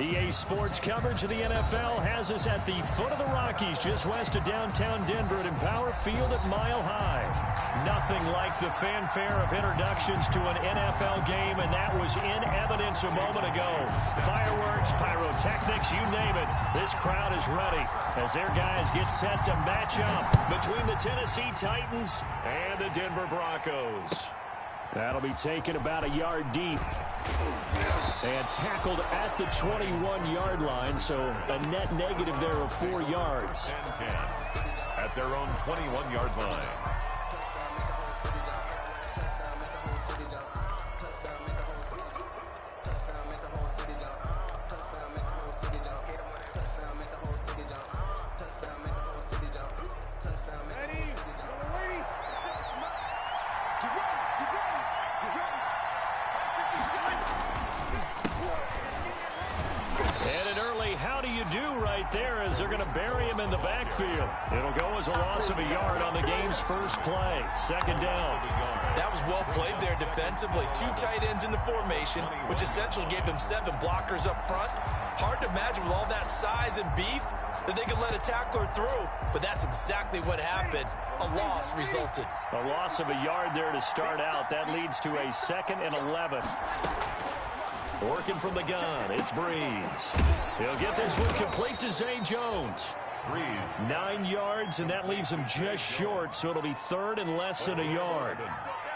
EA Sports coverage of the NFL has us at the foot of the Rockies, just west of downtown Denver at Empower Field at Mile High. Nothing like the fanfare of introductions to an NFL game, and that was in evidence a moment ago. Fireworks, pyrotechnics, you name it. This crowd is ready as their guys get set to match up between the Tennessee Titans and the Denver Broncos. That'll be taken about a yard deep and tackled at the 21-yard line, so a net negative there of 4 yards. 10-10 at their own 21-yard line. There as they're going to bury him in the backfield. It'll go as a loss of a yard on the game's first play. Second down. That was well played there defensively. 2 tight ends in the formation, which essentially gave them 7 blockers up front. Hard to imagine with all that size and beef that they could let a tackler through, but that's exactly what happened. A loss resulted. A loss of a yard there to start out. That leads to a 2nd and 11. Working from the gun, it's Breeze. He'll get this one complete to Zay Jones. Breeze. 9 yards, and that leaves him just short, so it'll be 3rd and less than a yard.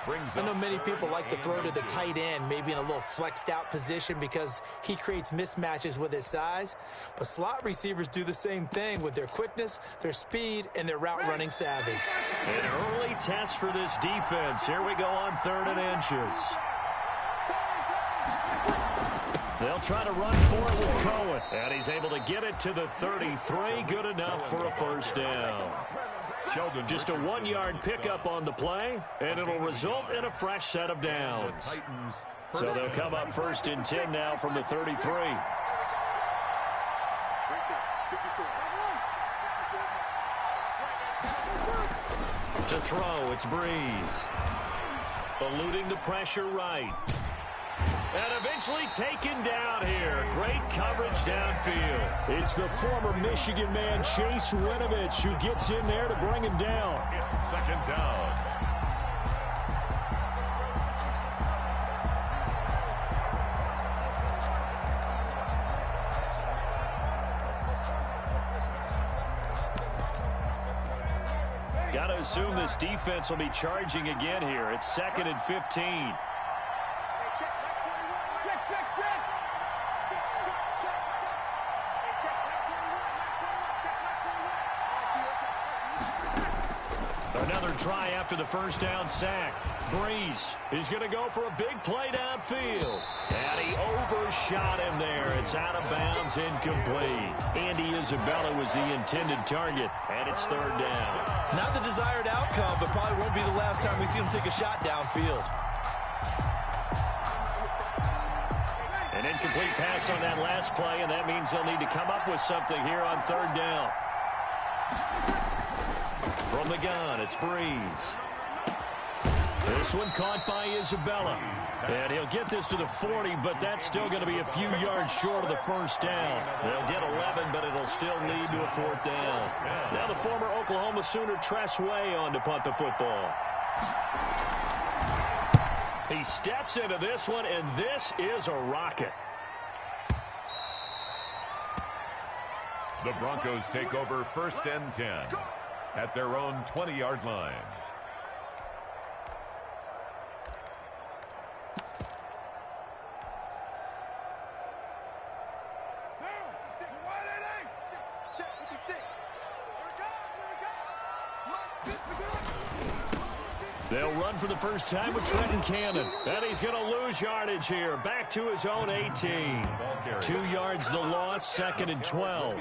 I know many people like to throw to the tight end, maybe in a little flexed out position because he creates mismatches with his size. But slot receivers do the same thing with their quickness, their speed, and their route running savvy. An early test for this defense. Here we go on 3rd and inches. They'll try to run for it with Cohen. And he's able to get it to the 33. Good enough for a first down. Just a 1-yard pickup on the play, and it'll result in a fresh set of downs. So they'll come up 1st and 10 now from the 33. To throw, it's Breeze. Eluding the pressure right. And eventually taken down here. Great coverage downfield. It's the former Michigan man, Chase Winovich, who gets in there to bring him down. It's 2nd down. Got to assume this defense will be charging again here. It's 2nd and 15. Another try after the first down sack. Breeze is going to go for a big play downfield. And he overshot him there. It's out of bounds, incomplete. Andy Isabella was the intended target, and it's 3rd down. Not the desired outcome, but probably won't be the last time we see him take a shot downfield. An incomplete pass on that last play, and that means they'll need to come up with something here on 3rd down. From the gun, it's Breeze. This one caught by Isabella. And he'll get this to the 40, but that's still going to be a few yards short of the first down. They'll get 11, but it'll still lead to a 4th down. Now the former Oklahoma Sooner Tress Way on to punt the football. He steps into this one, and this is a rocket. The Broncos take over 1st and 10 at their own 20-yard line. They'll run for the first time with Trenton Cannon. And he's going to lose yardage here. Back to his own 18. 2 yards the loss, 2nd and 12.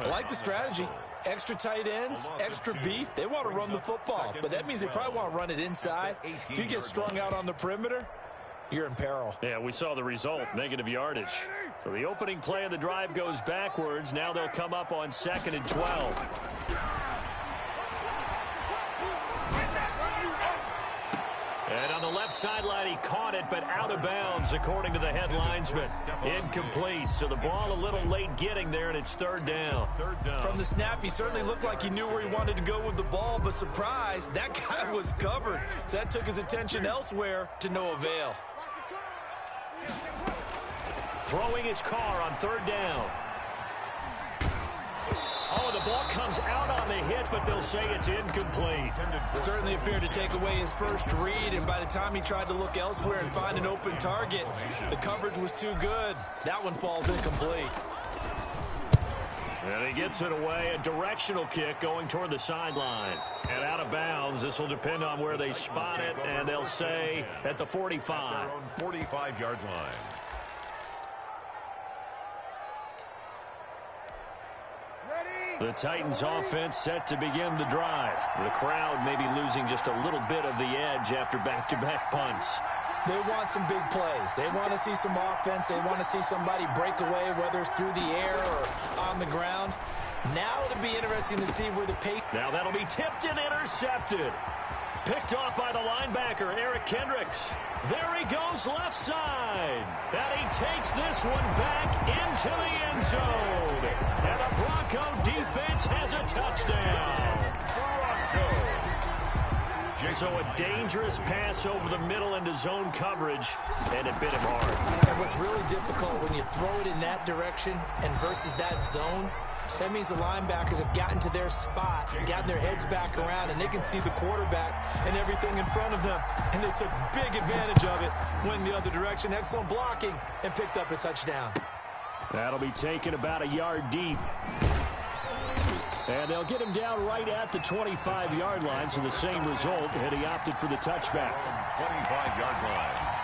I like the strategy. Extra tight ends, extra beef. They want to run the football, but that means they probably want to run it inside. If you get strung out on the perimeter, you're in peril. Yeah, we saw the result, negative yardage. So the opening play of the drive goes backwards. Now they'll come up on 2nd and 12. And on the left that sideline, he caught it, but out of bounds, according to the head linesman. Incomplete, so the ball a little late getting there, and it's third down. From the snap, he certainly looked like he knew where he wanted to go with the ball, but surprise, that guy was covered. So that took his attention elsewhere to no avail. Throwing his car on third down. Oh, the ball comes out on the hit, but they'll say it's incomplete. Certainly appeared to take away his first read, and by the time he tried to look elsewhere and find an open target, the coverage was too good. That one falls incomplete. And he gets it away, a directional kick going toward the sideline. And out of bounds, this will depend on where they spot it, and they'll say at the 45. Their own 45-yard line. The Titans offense set to begin the drive. The crowd may be losing just a little bit of the edge after back-to-back punts. They want some big plays. They want to see some offense. They want to see somebody break away, whether it's through the air or on the ground. Now it'll be interesting to see where the pace... Now that'll be tipped and intercepted. Picked off by the linebacker, Eric Kendricks. There he goes left side. And he takes this one back into the end zone. And the Bronco defense has a touchdown. So a dangerous pass over the middle into zone coverage, and it bit him hard. And what's really difficult when you throw it in that direction and versus that zone, that means the linebackers have gotten to their spot, gotten their heads back around, and they can see the quarterback and everything in front of them. And they took big advantage of it, went the other direction, excellent blocking, and picked up a touchdown. That'll be taken about a yard deep. And they'll get him down right at the 25-yard line, so the same result, and he opted for the touchback. 25-yard line.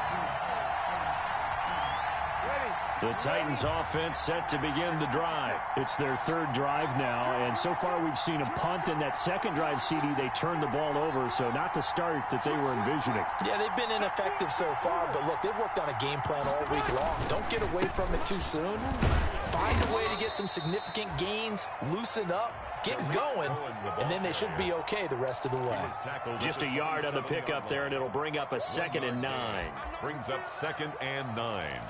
The Titans offense set to begin the drive. It's their third drive now, and so far we've seen a punt. In that second drive, CD, they turned the ball over, so not the start that they were envisioning. Yeah, they've been ineffective so far, but look, they've worked on a game plan all week long. Don't get away from it too soon. Find a way to get some significant gains, loosen up, get going, and then they should be okay the rest of the way. Just a yard on the pickup there, and it'll bring up a 2nd and 9. Brings up 2nd and 9.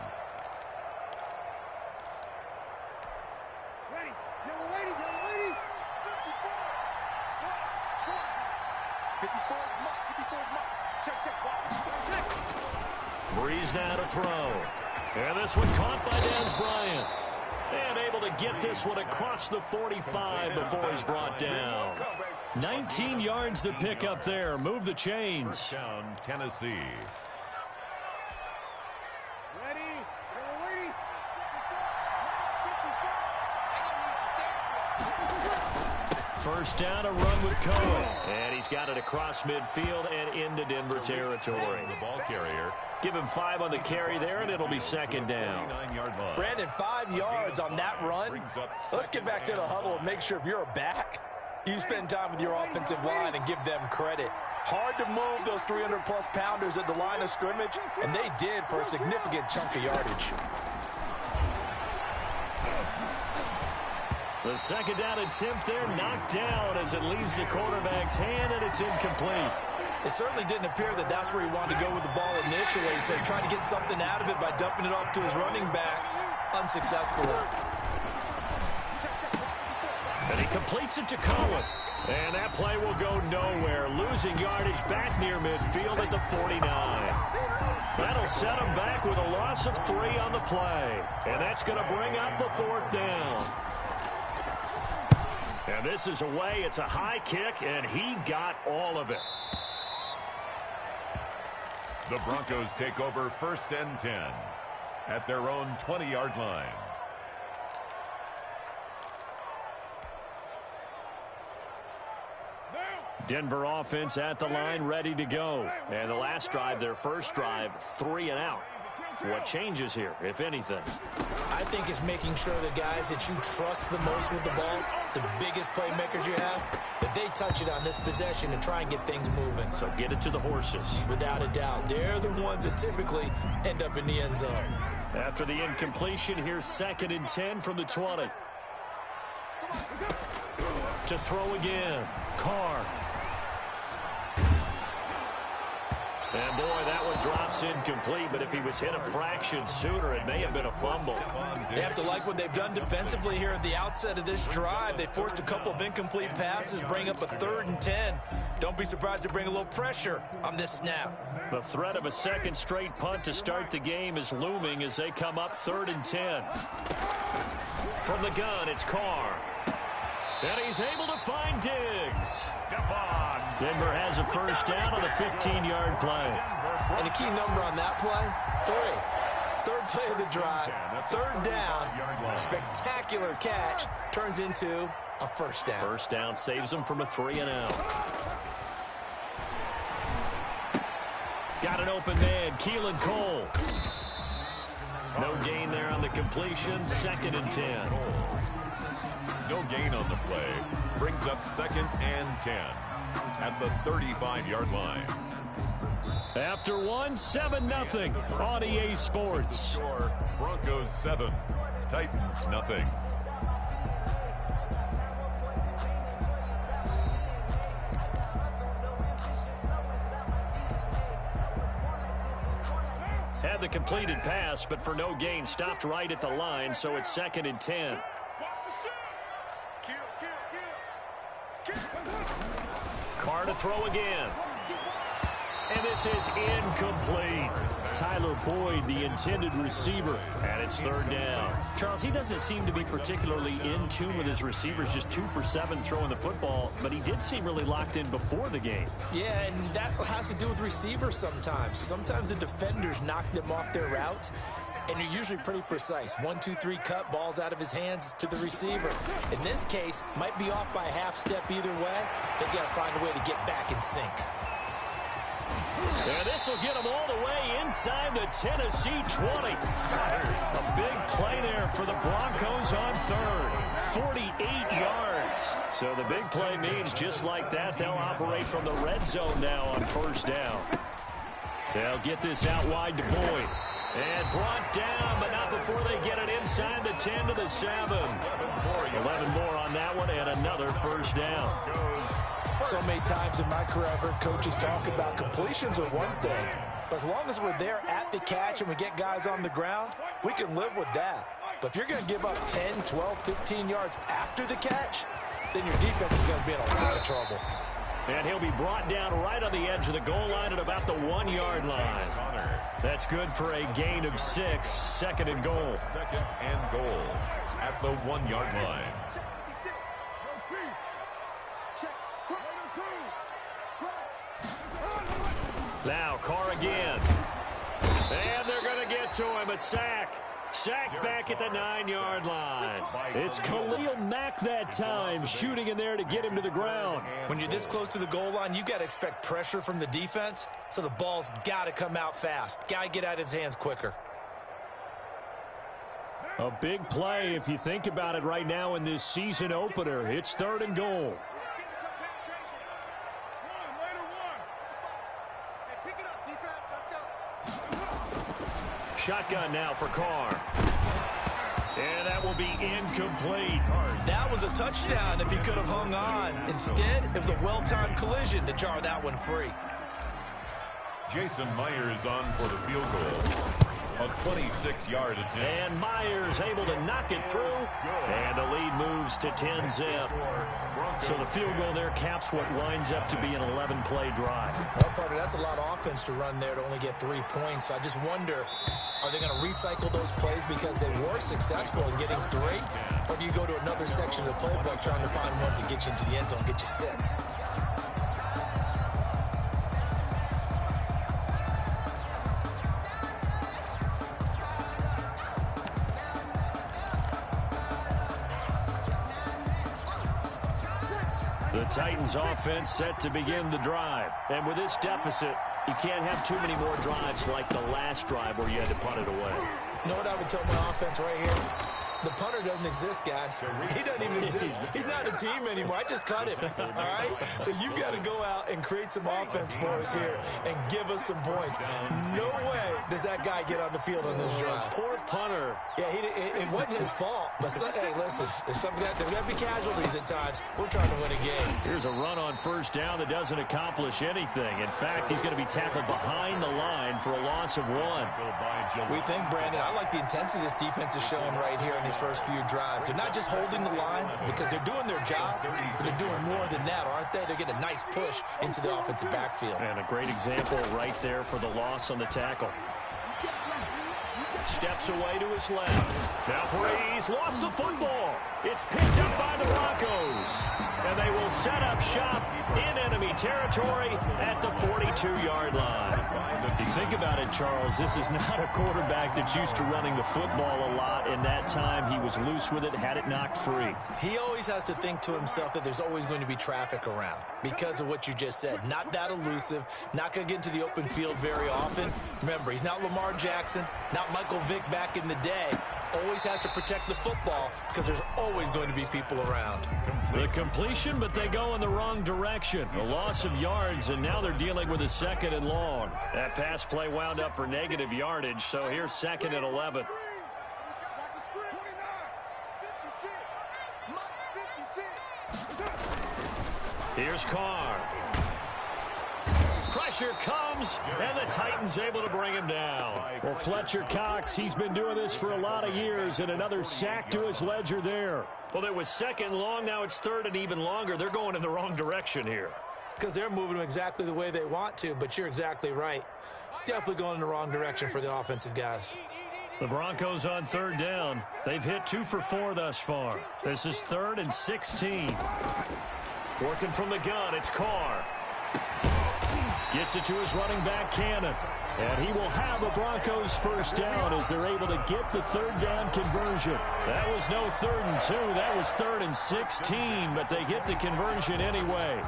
Breeze now to throw. And this one caught by Dez Bryant. And able to get this one across the 45 before he's brought down. 19 yards to pick up there. Move the chains. Down Tennessee. First down, a run with Cohen. And he's got it across midfield and into Denver territory. The ball carrier. Give him 5 on the carry there, and it'll be 2nd down. Brandon, 5 yards on that run. Let's get back to the huddle and make sure if you're a back, you spend time with your offensive line and give them credit. Hard to move those 300-plus pounders at the line of scrimmage, and they did for a significant chunk of yardage. The second down attempt there knocked down as it leaves the quarterback's hand, and it's incomplete. It certainly didn't appear that that's where he wanted to go with the ball initially, so he tried to get something out of it by dumping it off to his running back unsuccessfully. And he completes it to Cohen. And that play will go nowhere, losing yardage back near midfield at the 49. That'll set him back with a loss of 3 on the play. And that's going to bring up the 4th down. And this is away. It's a high kick, and he got all of it. The Broncos take over 1st and 10 at their own 20-yard line. Denver offense at the line, ready to go. And the last drive, their first drive, 3 and out. What changes here, if anything? I think it's making sure the guys that you trust the most with the ball, the biggest playmakers you have, that they touch it on this possession and try and get things moving. So get it to the horses. Without a doubt. They're the ones that typically end up in the end zone. After the incompletion, here's 2nd and 10 from the 20. To throw again. Carr. And boy, that one drops incomplete, but if he was hit a fraction sooner, it may have been a fumble. They have to like what they've done defensively here at the outset of this drive. They forced a couple of incomplete passes, bring up a 3rd and 10. Don't be surprised to bring a little pressure on this snap. The threat of a second straight punt to start the game is looming as they come up 3rd and 10. From the gun, it's Carr. And he's able to find Diggs. Denver has a first down on the 15-yard play. And a key number on that play, 3. Third play of the drive, 3rd down, spectacular catch, turns into a first down. First down saves them from a 3-and-out. Got an open man, Keelan Cole. No gain there on the completion, 2nd and 10. No gain on the play. Brings up 2nd and 10 at the 35-yard line. After 7-0 on EA Sports. Broncos 7, Titans nothing. Had the completed pass, but for no gain, stopped right at the line, so it's 2nd and 10. Carr to throw again. And this is incomplete. Tyler Boyd, the intended receiver, and it's 3rd down. Charles, he doesn't seem to be particularly in tune with his receivers, just 2 for 7 throwing the football, but he did seem really locked in before the game. Yeah, and that has to do with receivers sometimes. Sometimes the defenders knock them off their routes, and they're usually pretty precise. 1, 2, 3 cut, balls out of his hands to the receiver. In this case, might be off by a half step either way. They've got to find a way to get back in sync. And this will get them all the way inside the Tennessee 20. A big play there for the Broncos on 3rd. 48 yards. So the big play means just like that, they'll operate from the red zone now on 1st down. They'll get this out wide to Boyd. And brought down, but not before they get it inside the 10 to the 7. 11 more on that one, and another 1st down. So many times in my career, I've heard coaches talk about completions are one thing, but as long as we're there at the catch and we get guys on the ground, we can live with that. But if you're going to give up 10, 12, 15 yards after the catch, then your defense is going to be in a lot of trouble. And he'll be brought down right on the edge of the goal line at about the 1-yard line. That's good for a gain of 6, 2nd and goal. 2nd and goal at the 1-yard line. Now Carr again. And they're going to get to him. A sack. Sacked back at the 9-yard line. It's Khalil Mack that time, shooting in there to get him to the ground. When you're this close to the goal line, you've got to expect pressure from the defense, so the ball's got to come out fast. Got to get out of his hands quicker. A big play if you think about it right now in this season opener. It's 3rd and goal. Shotgun now for Carr. And that will be incomplete. That was a touchdown if he could have hung on. Instead, it was a well-timed collision to jar that one free. Jason Myers on for the field goal. A 26-yard attempt. And Myers able to knock it through. And the lead moves to 10-zip. So the field goal there caps what winds up to be an 11-play drive. Well, partner, that's a lot of offense to run there to only get 3 points. So I just wonder, are they going to recycle those plays because they were successful in getting 3? Or do you go to another section of the playbook trying to find ones that get you into the end zone and get you 6? The Titans offense set to begin the drive. And with this deficit, you can't have too many more drives like the last drive where you had to punt it away. You know what I would tell my offense right here? The punter doesn't exist, guys. He doesn't even exist. He's not a team anymore. I just cut him, all right? So you've got to go out and create some offense for us here and give us some points. No way does that guy get on the field on this drive. Poor punter. Yeah, it wasn't his fault. But, hey, listen, there's got to be casualties at times. We're trying to win a game. Here's a run on first down that doesn't accomplish anything. In fact, he's going to be tackled behind the line for a loss of 1. We think, Brandon, I like the intensity this defense is showing right here in these first few drives. They're not just holding the line because they're doing their job, but they're doing more than that, aren't they? They're getting a nice push into the offensive backfield. And a great example right there for the loss on the tackle. Steps away to his left. Now Breeze lost the football. It's picked up by the Broncos. And they will set up shop in enemy territory at the 42-yard line. If you think about it, Charles, this is not a quarterback that's used to running the football a lot. In that time, he was loose with it, had it knocked free. He always has to think to himself that there's always going to be traffic around because of what you just said. Not that elusive, not going to get into the open field very often. Remember, he's not Lamar Jackson, not Michael Vick back in the day. Always has to protect the football because there's always going to be people around. The completion, but they go in the wrong direction. A loss of yards, and now they're dealing with a 2nd and long. That pass play wound up for negative yardage, so here's 2nd and 11. Here's Carr. Pressure comes, and the Titans able to bring him down. Well, Fletcher Cox, he's been doing this for a lot of years, and another sack to his ledger there. Well, it was 2nd long, now it's 3rd and even longer. They're going in the wrong direction here. Because they're moving them exactly the way they want to, but you're exactly right. Definitely going in the wrong direction for the offensive guys. The Broncos on 3rd down. They've hit 2 for 4 thus far. This is 3rd and 16. Working from the gun, it's Carr. Gets it to his running back, Cannon. And he will have a Broncos first down as they're able to get the 3rd down conversion. That was no 3rd and 2. That was 3rd and 16, but they get the conversion anyway.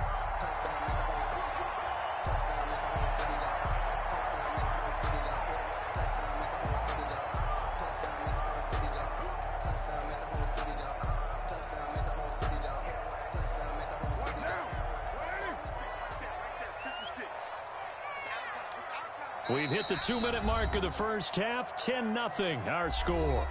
We've hit the 2-minute mark of the first half. 10-0, our score.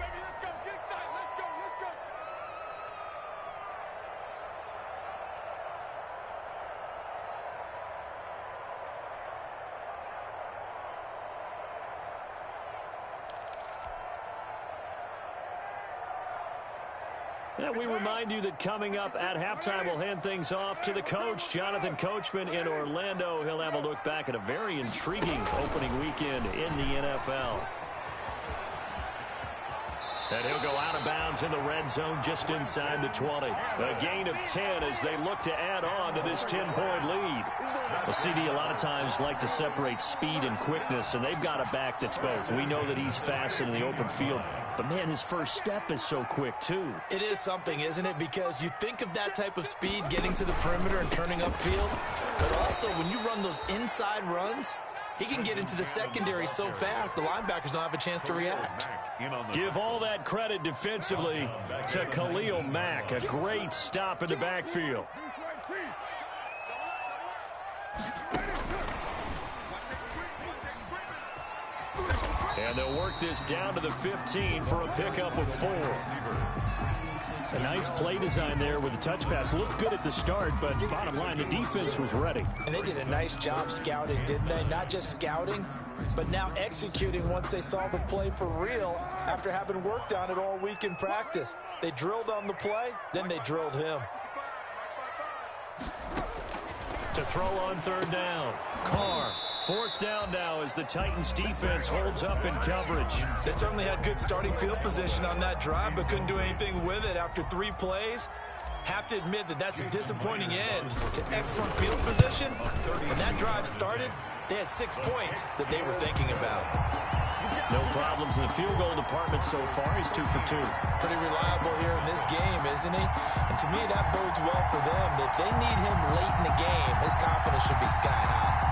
And we remind you that coming up at halftime, we'll hand things off to the coach, Jonathan Coachman in Orlando. He'll have a look back at a very intriguing opening weekend in the NFL. And he'll go out of bounds in the red zone just inside the 20. A gain of 10 as they look to add on to this 10-point lead. Well, CD a lot of times like to separate speed and quickness, and they've got a back that's both. We know that he's fast in the open field, but, man, his first step is so quick, too. It is something, isn't it? Because you think of that type of speed getting to the perimeter and turning upfield, but also when you run those inside runs, he can get into the secondary so fast, the linebackers don't have a chance to react. Give all that credit defensively to Khalil Mack. A great stop in the backfield. And they'll work this down to the 15 for a pickup of 4. A nice play design there with the touch pass. Looked good at the start, but bottom line, the defense was ready. And they did a nice job scouting, didn't they? Not just scouting, but now executing once they saw the play for real after having worked on it all week in practice. They drilled on the play, then they drilled him. To throw on 3rd down. Carr. 4th down now as the Titans defense holds up in coverage. They certainly had good starting field position on that drive, but couldn't do anything with it after 3 plays. Have to admit that that's a disappointing end to excellent field position. When that drive started, they had 6 points that they were thinking about. No problems in the field goal department so far. He's 2 for 2. Pretty reliable here in this game, isn't he? And to me, that bodes well for them. If they need him late in the game, his confidence should be sky high.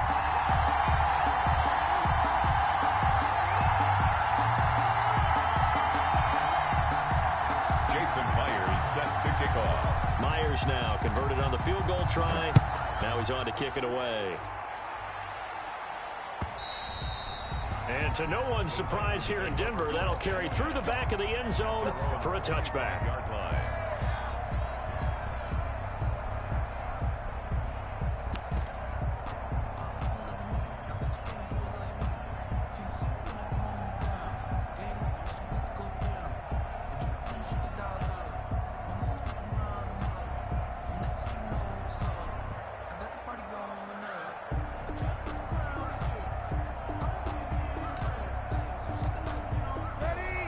first now. Converted on the field goal try. Now he's on to kick it away. And to no one's surprise here in Denver, that'll carry through the back of the end zone for a touchback.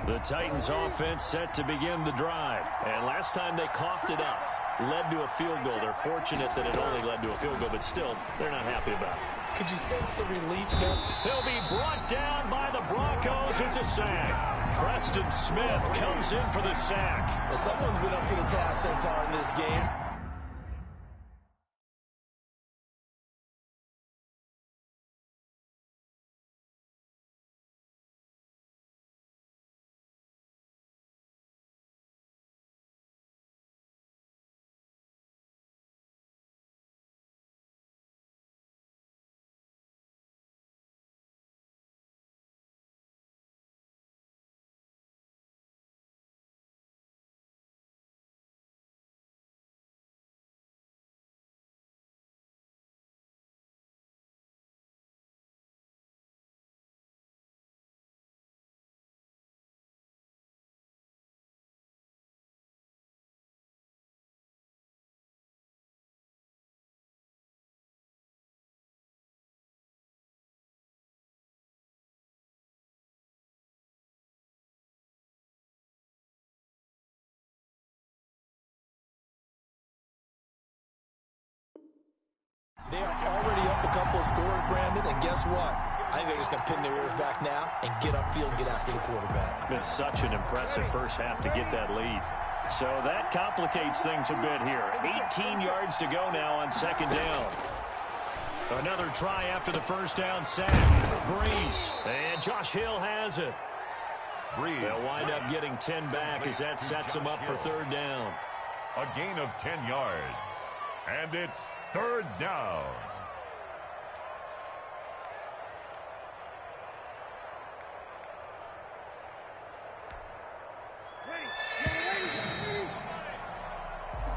The Titans offense set to begin the drive. And last time they coughed it up, led to a field goal. They're fortunate that it only led to a field goal, but still, they're not happy about it. Could you sense the relief there? They'll be brought down by the Broncos. It's a sack. Preston Smith comes in for the sack. Well, someone's been up to the task so far in this game. They are already up a couple of scores, Brandon, and guess what? I think they're just going to pin their ears back now and get upfield and get after the quarterback. It's such an impressive first half to get that lead. So that complicates things a bit here. 18 yards to go now on second down. Another try after the first down sack. Breeze. And Josh Hill has it. Breeze. They'll wind up getting 10 back as that sets them up for third down. A gain of 10 yards. And it's third down.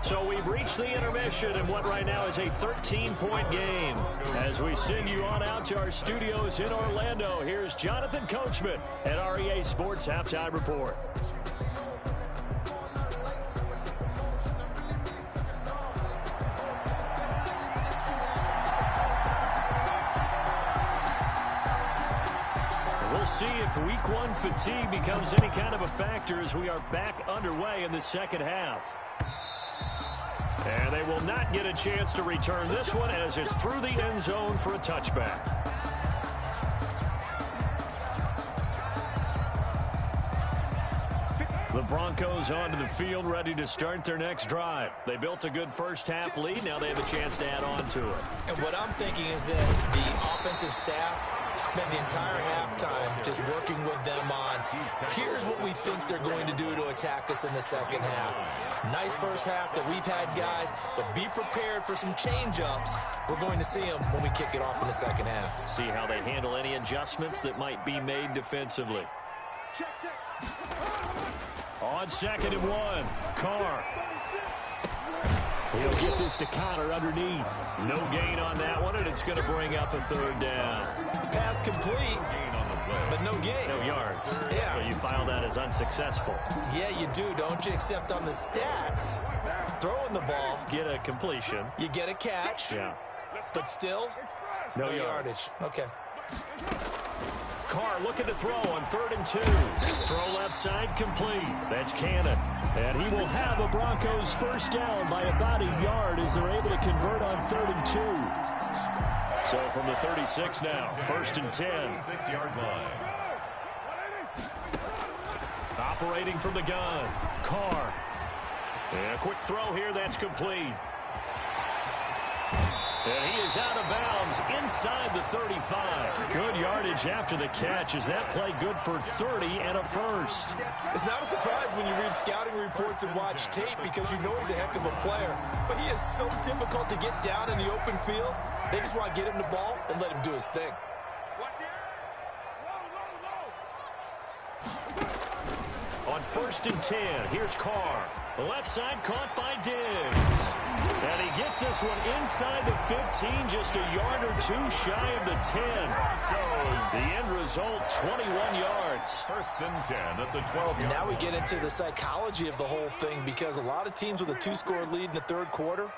So we've reached the intermission in what right now is a 13-point game. As we send you on out to our studios in Orlando, here's Jonathan Coachman at REA Sports Halftime Report. We'll see if week one fatigue becomes any kind of a factor as we are back underway in the second half. And they will not get a chance to return this one as it's through the end zone for a touchback. The Broncos onto the field ready to start their next drive. They built a good first half lead. Now they have a chance to add on to it. And what I'm thinking is that the offensive staff spent the entire halftime just working with them on, here's what we think they're going to do to attack us in the second half. Nice first half that we've had, guys, but be prepared for some change-ups. We're going to see them when we kick it off in the second half. See how they handle any adjustments that might be made defensively. On 2nd and 1, Carr. He'll get this to Connor underneath. No gain on that one, and it's going to bring out the third down. Pass complete, but no gain. No yards. Yeah. So you file that as unsuccessful. Yeah, you do, don't you? Except on the stats, throwing the ball. Get a completion. You get a catch. Yeah. But still, no yardage. Okay. Carr looking to throw on 3rd and 2. Throw left side complete. That's Cannon. And he will have a Broncos first down by about a yard as they're able to convert on 3rd and 2. So from the 36 now, 1st and 10. 6-yard line. Operating from the gun, Carr. And a quick throw here, that's complete. And he is out of bounds inside the 35. Good yardage after the catch. Is that play good for 30 and a first? It's not a surprise when you read scouting reports and watch tape because you know he's a heck of a player. But he is so difficult to get down in the open field. They just want to get him the ball and let him do his thing. On 1st and 10, here's Carr. The left side caught by Diggs. And he gets this one inside the 15, just a yard or two shy of the 10. The end result, 21 yards. 1st and 10 at the 12-yard line. Now we get into the psychology of the whole thing because a lot of teams with a 2-score lead in the third quarter,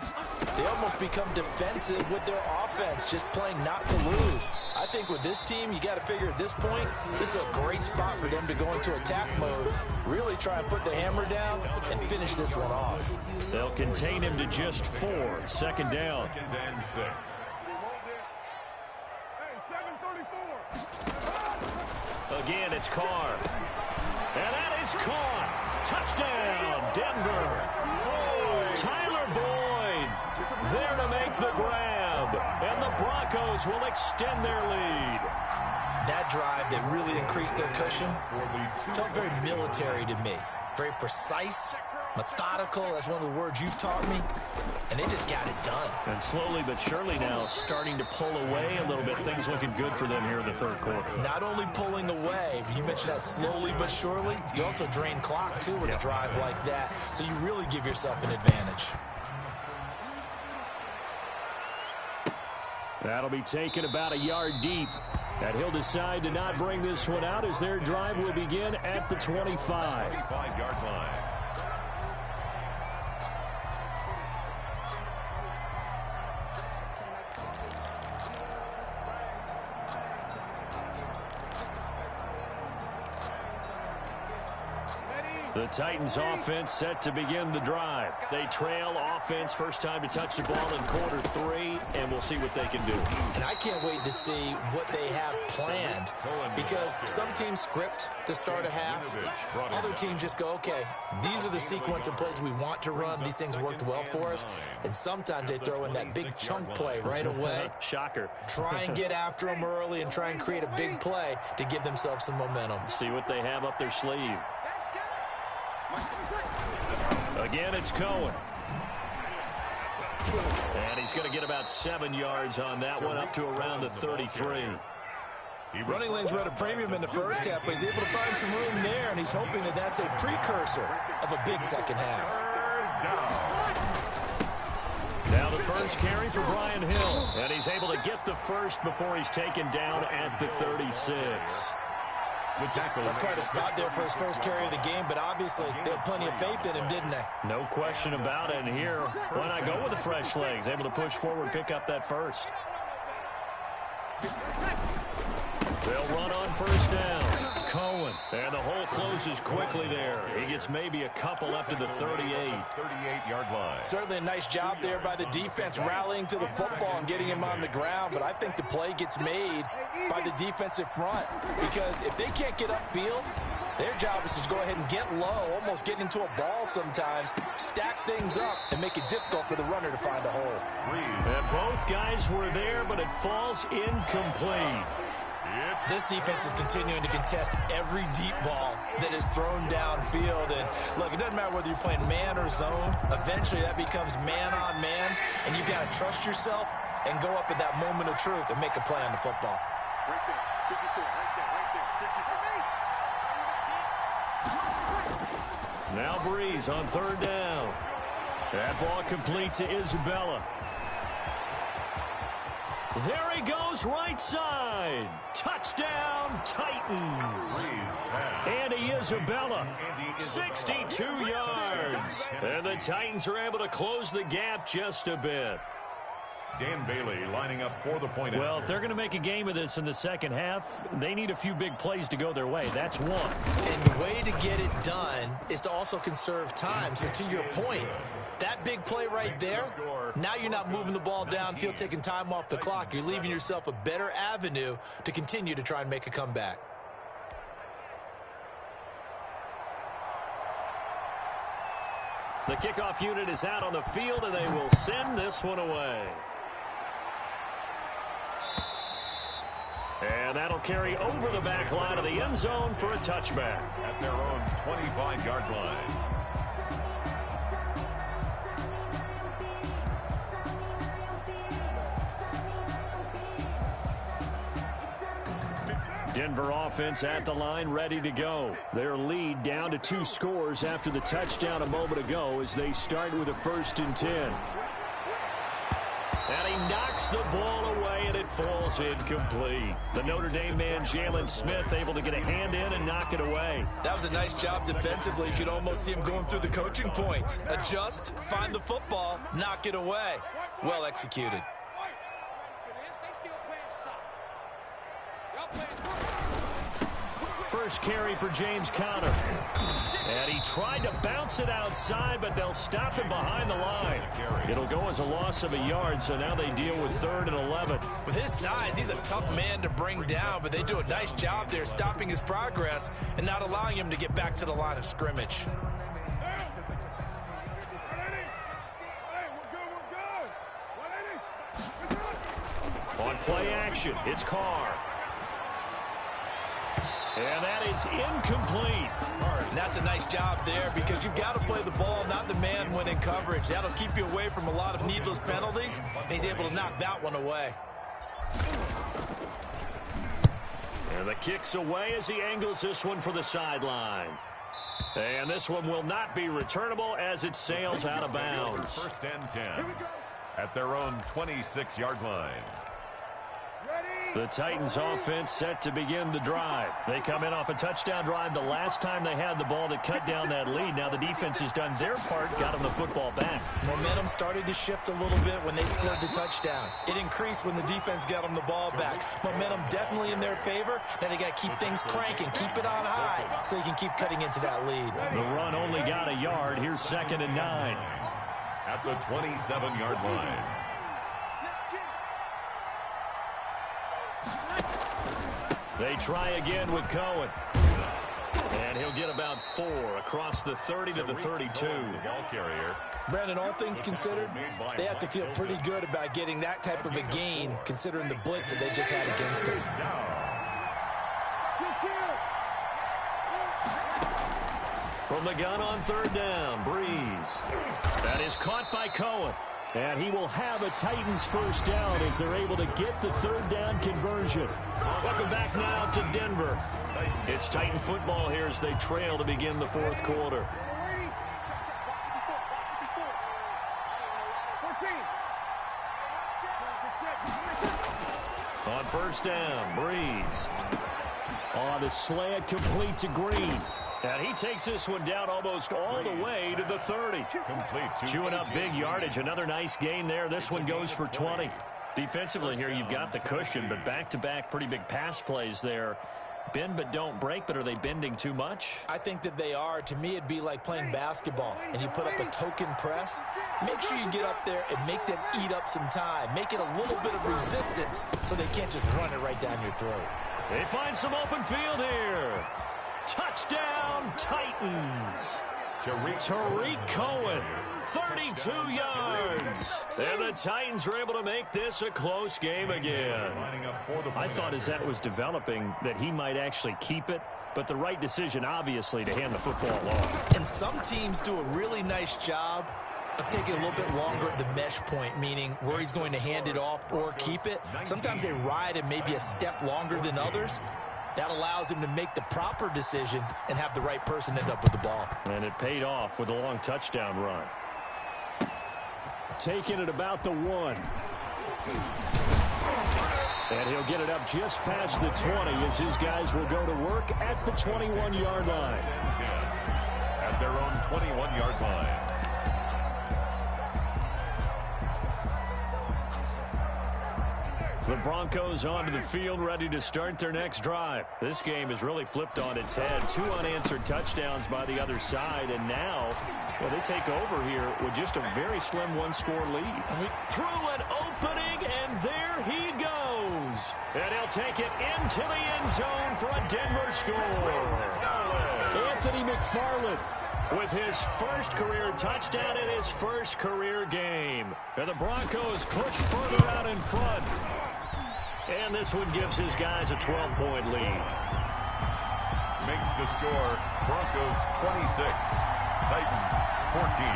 they almost become defensive with their offense, just playing not to lose. I think with this team, you got to figure at this point, this is a great spot for them to go into attack mode, really try and put the hammer down and finish this one off. They'll contain him to just 4. 2nd down. 2nd and 6. Again, it's Carr. And that is caught. Touchdown, Denver. Tyler Boyd there to make the grab. And the Broncos will extend their lead. That drive that really increased their cushion felt very military to me. Very precise, methodical. That's one of the words you've taught me. And they just got it done. And slowly but surely now starting to pull away a little bit. Things looking good for them here in the third quarter. Not only pulling away, but you mentioned that slowly but surely. You also drain clock, too, with a drive like that. So you really give yourself an advantage. That'll be taken about a yard deep. And he'll decide to not bring this one out as their drive will begin at the 25. 25-yard line. The Titans offense set to begin the drive. They trail offense, first time to touch the ball in quarter 3, and we'll see what they can do. And I can't wait to see what they have planned because some teams script to start a half. Other teams just go, okay, these are the sequence of plays we want to run. These things worked well for us. And sometimes they throw in that big chunk play right away. Shocker. Try and get after them early and try and create a big play to give themselves some momentum. See what they have up their sleeve. Again, it's Cohen. And he's going to get about 7 yards on that one, up to around the 33. Running lanes were at a premium in the first half, but he's able to find some room there, and he's hoping that that's a precursor of a big second half. Now the first carry for Brian Hill, and he's able to get the first before he's taken down at the 36. That's quite a spot there for his first carry of the game, but obviously they had plenty of faith in him, didn't they? No question about it. And here, why not go with the fresh legs? Able to push forward, pick up that first. They'll run on first down. Cohen. And the hole closes quickly there. He gets maybe a couple up to the 38. 38-yard line. Certainly a nice job there by the defense rallying to the football and getting him on the ground, but I think the play gets made by the defensive front because if they can't get upfield, their job is to go ahead and get low, almost get into a ball sometimes, stack things up, and make it difficult for the runner to find a hole. And both guys were there, but it falls incomplete. This defense is continuing to contest every deep ball that is thrown downfield. And look, it doesn't matter whether you're playing man or zone. Eventually that becomes man on man, and you've got to trust yourself and go up at that moment of truth and make a play on the football. Now Breeze on third down. That ball complete to Isabella. There he goes, right side. Touchdown, Titans. Andy Isabella, 62 yards. And the Titans are able to close the gap just a bit. Dan Bailey lining up for the point. Well, if they're going to make a game of this in the second half, they need a few big plays to go their way. That's one. And the way to get it done is to also conserve time. So to your point, that big play right there, now you're not moving the ball downfield, taking time off the clock. You're leaving yourself a better avenue to continue to try and make a comeback. The kickoff unit is out on the field, and they will send this one away. And that'll carry over the back line of the end zone for a touchback. At their own 25-yard line. Denver offense at the line, ready to go. Their lead down to 2 scores after the touchdown a moment ago as they start with a 1st and 10. And he knocks the ball away, and it falls incomplete. The Notre Dame man, Jalen Smith, able to get a hand in and knock it away. That was a nice job defensively. You could almost see him going through the coaching points. Adjust, find the football, knock it away. Well executed. First carry for James Conner. And he tried to bounce it outside, but they'll stop him behind the line. It'll go as a loss of a yard, so now they deal with 3rd and 11. With his size, he's a tough man to bring down, but they do a nice job there stopping his progress and not allowing him to get back to the line of scrimmage. On play action, it's Carr. And that is incomplete. And that's a nice job there because you've got to play the ball, not the man when in coverage. That'll keep you away from a lot of needless penalties, and he's able to knock that one away. And the kick's away as he angles this one for the sideline. And this one will not be returnable as it sails out of bounds. 1st and 10 at their own 26-yard line. The Titans offense set to begin the drive. They come in off a touchdown drive the last time they had the ball that cut down that lead. Now the defense has done their part, got them the football back. Momentum started to shift a little bit when they scored the touchdown. It increased when the defense got them the ball back. Momentum definitely in their favor. Now they got to keep things cranking, keep it on high so they can keep cutting into that lead. The run only got a yard. Here's 2nd and 9. At the 27-yard line. They try again with Cohen. And he'll get about 4 across the 30 to the 32. Ball carrier. Brandon, all things considered, they have to feel pretty good about getting that type of a gain considering the blitz that they just had against them. From the gun on 3rd down, Breeze. That is caught by Cohen. And he will have a Titans 1st down as they're able to get the 3rd down conversion. Welcome back now to Denver. It's Titan football here as they trail to begin the 4th quarter. On 1st down, Breeze. On the slant, complete to Green. And he takes this one down almost all the way to the 30. Chewing up big yardage. Another nice gain there. This one goes for 20. Defensively here, you've got the cushion, but back-to-back pretty big pass plays there. Bend but don't break, but are they bending too much? I think that they are. To me, it'd be like playing basketball, and you put up a token press. Make sure you get up there and make them eat up some time. Make it a little bit of resistance so they can't just run it right down your throat. They find some open field here. Touchdown, Titans. Tariq Cohen, 32 yards. And the Titans are able to make this a close game again. I thought as that was developing that he might actually keep it, but the right decision, obviously, to hand the football off. And some teams do a really nice job of taking a little bit longer at the mesh point, meaning where he's going to hand it off or keep it. Sometimes they ride it maybe a step longer than others. That allows him to make the proper decision and have the right person end up with the ball. And it paid off with a long touchdown run. Taking it about the 1. And he'll get it up just past the 20 as his guys will go to work at the 21-yard line. At their own 21-yard line. The Broncos onto the field, ready to start their next drive. This game has really flipped on its head. 2 unanswered touchdowns by the other side, and now, well, they take over here with just a very slim 1-score lead. Through an opening, and there he goes. And he'll take it into the end zone for a Denver score. Anthony McFarland with his first career touchdown in his first career game. And the Broncos push further out in front. And this one gives his guys a 12-point lead. Makes the score Broncos 26, Titans 14.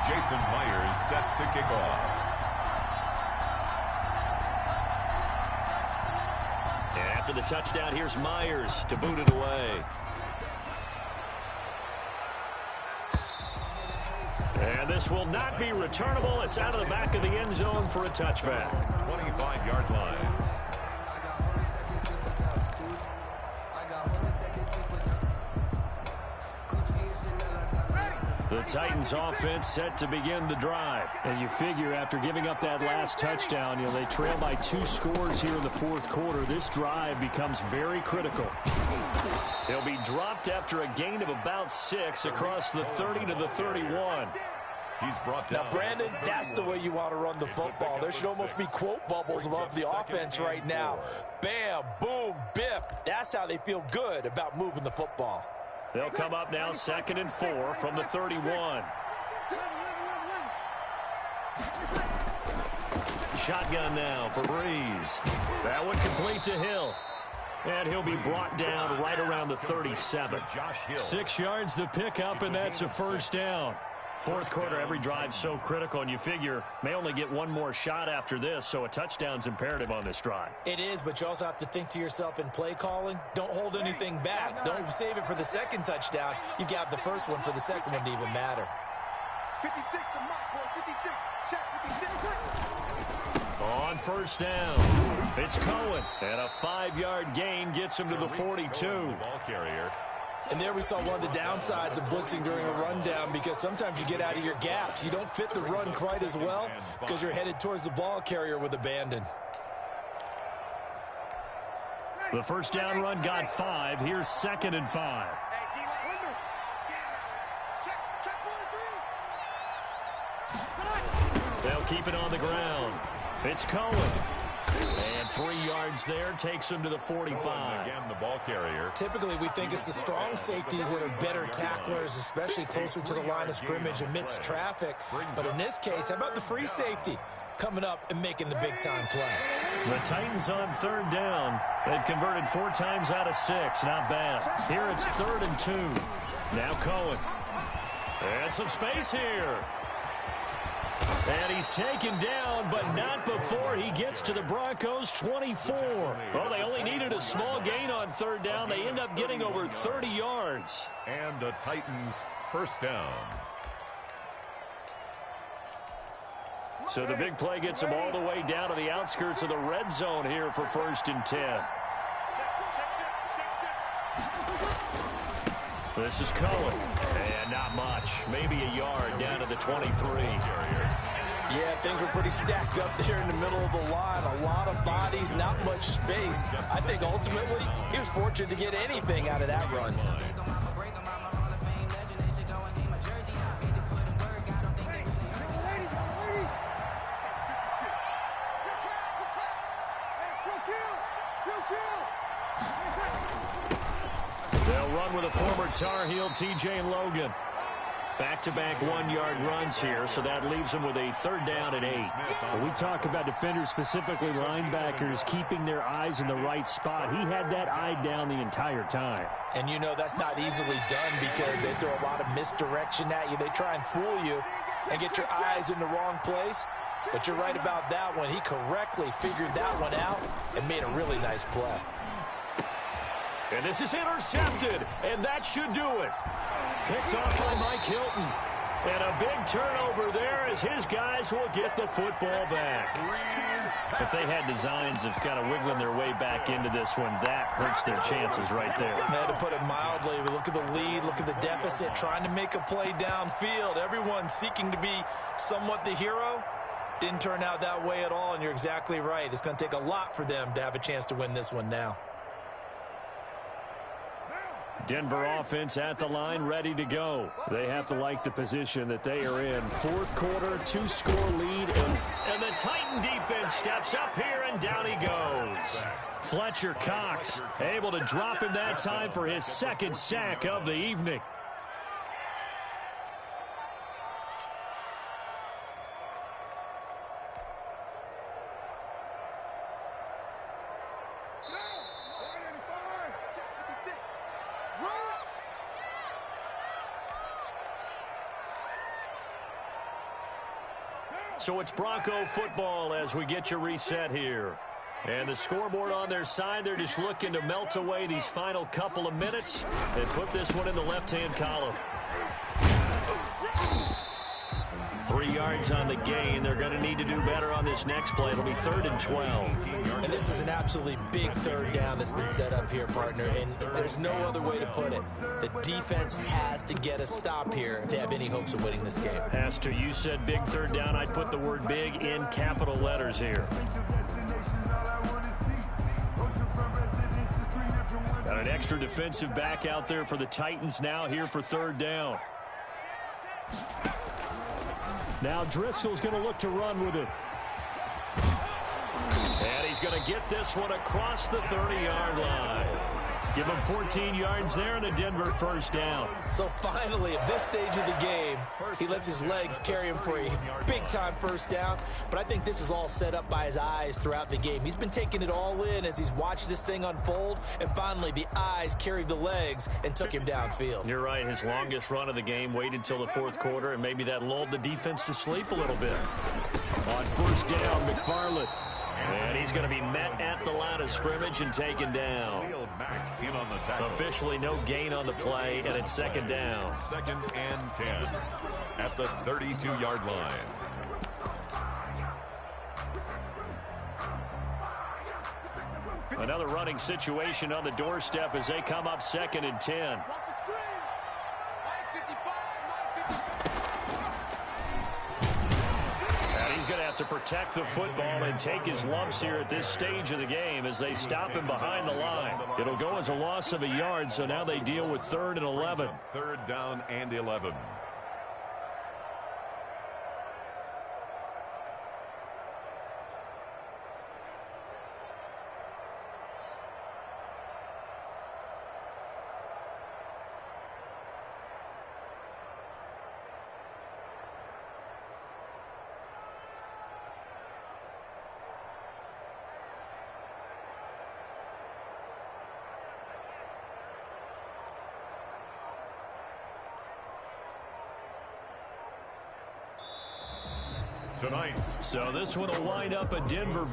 Jason Myers set to kick off. After the touchdown, here's Myers to boot it away. And this will not be returnable. It's out of the back of the end zone for a touchback. 25-yard line. The Titans offense set to begin the drive. And you figure after giving up that last touchdown, they trail by 2 scores here in the fourth quarter. This drive becomes very critical. He'll be dropped after a gain of about 6 across the 30 to the 31. He's brought down. Now, Brandon, that's the way you want to run the football. There should almost be quote bubbles above the offense right now. Bam, boom, biff. That's how they feel good about moving the football. They'll come up now 2nd and 4 from the 31. Shotgun now for Breeze. That one complete to Hill. And he'll be brought down right around the 37. 6 yards the pickup, and that's a first down. Fourth quarter, every drive so critical, and you figure may only get one more shot after this, so a touchdown's imperative on this drive. It is, but you also have to think to yourself in play calling, don't hold anything back. Don't save it for the second touchdown. You got the first one for the second one to even matter. 56 to Mark, boy, 56. Check 56. On first down, it's Cohen, and a 5-yard gain gets him to the 42. Ball carrier. And there we saw one of the downsides of blitzing during a rundown, because sometimes you get out of your gaps. You don't fit the run quite as well because you're headed towards the ball carrier with abandon. The first down run got 5. Here's 2nd and 5. They'll keep it on the ground. It's Cohen. And 3 yards there takes him to the 45. Again, the ball carrier. Typically, we think it's the strong safeties that are better tacklers, especially closer to the line of scrimmage amidst traffic. But in this case, how about the free safety coming up and making the big-time play? The Titans on 3rd down. They've converted 4 times out of 6. Not bad. Here it's 3rd and 2. Now Cohen. And some space here. And he's taken down, but not before he gets to the Broncos' 24. Well, they only needed a small gain on 3rd down. They end up getting over 30 yards. And the Titans first down. So the big play gets them all the way down to the outskirts of the red zone here for 1st and 10. This is Cohen. And not much. Maybe a yard down to the 23. Yeah, things were pretty stacked up there in the middle of the line. A lot of bodies, not much space. I think ultimately he was fortunate to get anything out of that run. They'll run with a former Tar Heel, TJ Logan. Back-to-back 1-yard runs here, so that leaves them with a 3rd down and 8. When we talk about defenders, specifically linebackers, keeping their eyes in the right spot, he had that eye down the entire time. And you know that's not easily done because they throw a lot of misdirection at you. They try and fool you and get your eyes in the wrong place. But you're right about that one. He correctly figured that one out and made a really nice play. And this is intercepted, and that should do it. Picked off by Mike Hilton. And a big turnover there as his guys will get the football back. If they had designs of kind of wiggling their way back into this one, that hurts their chances right there. To put it mildly, we look at the lead, look at the deficit, trying to make a play downfield. Everyone seeking to be somewhat the hero. Didn't turn out that way at all, and you're exactly right. It's going to take a lot for them to have a chance to win this one now. Denver offense at the line, ready to go. They have to like the position that they are in. Fourth quarter, 2-score lead, and the Titan defense steps up here, and down he goes. Fletcher Cox able to drop him that time for his 2nd sack of the evening. So it's Bronco football as we get you reset here. And the scoreboard on their side, they're just looking to melt away these final couple of minutes and put this one in the left-hand column. 3 yards on the gain. They're going to need to do better on this next play. It'll be 3rd and 12. And this is an absolutely big third down that's been set up here, partner. And there's no other way to put it. The defense has to get a stop here if they have any hopes of winning this game. Pastor, you said big third down. I'd put the word big in capital letters here. Got an extra defensive back out there for the Titans now here for 3rd down. Now Driscoll's going to look to run with it. And he's going to get this one across the 30-yard line. Give him 14 yards there and a Denver first down. So finally, at this stage of the game, he lets his legs carry him for a big-time first down. But I think this is all set up by his eyes throughout the game. He's been taking it all in as he's watched this thing unfold. And finally, the eyes carried the legs and took him downfield. You're right. His longest run of the game waited till the 4th quarter, and maybe that lulled the defense to sleep a little bit. On first down, McFarland. And he's going to be met at the line of scrimmage and taken down. Officially no gain on the play, and it's 2nd down. 2nd and 10 at the 32-yard line. Another running situation on the doorstep as they come up 2nd and 10. He's going to have to protect the football and take his lumps here at this stage of the game as they stop him behind the line. It'll go as a loss of a yard, so now they deal with 3rd and 11. 3rd down and 11. Tonight. So this one will wind up a Denver victory.